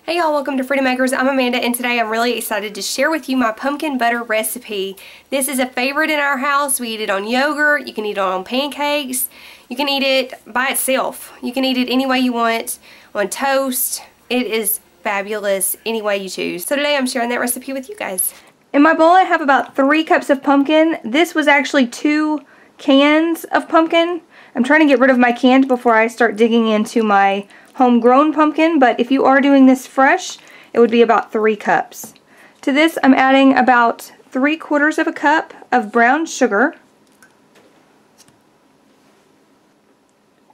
Hey y'all, welcome to Freedom Makers. I'm Amanda and today I'm really excited to share with you my pumpkin butter recipe. This is a favorite in our house. We eat it on yogurt, you can eat it on pancakes, you can eat it by itself. You can eat it any way you want, on toast. It is fabulous any way you choose. So today I'm sharing that recipe with you guys. In my bowl I have about 3 cups of pumpkin. This was actually 2 cans of pumpkin. I'm trying to get rid of my canned before I start digging into my homegrown pumpkin, but if you are doing this fresh, it would be about 3 cups. To this, I'm adding about 3/4 of a cup of brown sugar,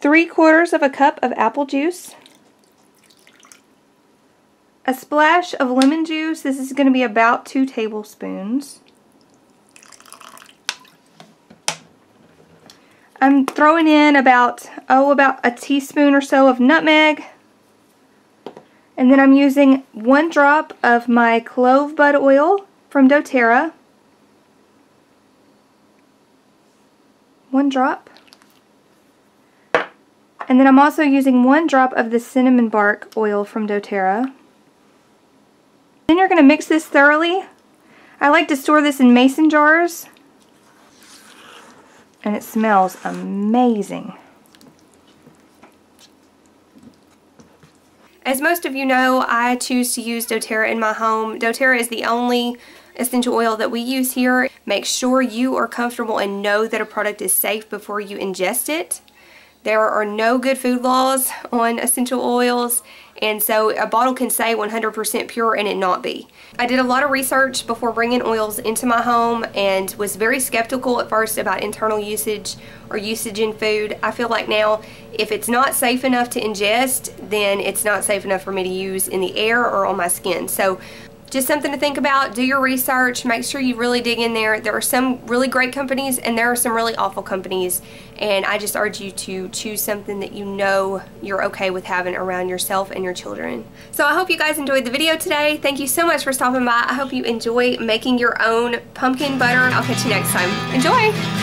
3/4 of a cup of apple juice, a splash of lemon juice. This is going to be about 2 tablespoons. I'm throwing in about a teaspoon or so of nutmeg. And then I'm using 1 drop of my clove bud oil from doTERRA. 1 drop. And then I'm also using 1 drop of the cinnamon bark oil from doTERRA. Then you're going to mix this thoroughly. I like to store this in mason jars. And it smells amazing. As most of you know, I choose to use doTERRA in my home. doTERRA is the only essential oil that we use here. Make sure you are comfortable and know that a product is safe before you ingest it. There are no good food laws on essential oils, and so a bottle can say 100% pure and it not be. I did a lot of research before bringing oils into my home and was very skeptical at first about internal usage or usage in food. I feel like now if it's not safe enough to ingest, then it's not safe enough for me to use in the air or on my skin. So just something to think about. Do your research. Make sure you really dig in there. There are some really great companies and there are some really awful companies, and I just urge you to choose something that you know you're okay with having around yourself and your children. So I hope you guys enjoyed the video today. Thank you so much for stopping by. I hope you enjoy making your own pumpkin butter. I'll catch you next time. Enjoy!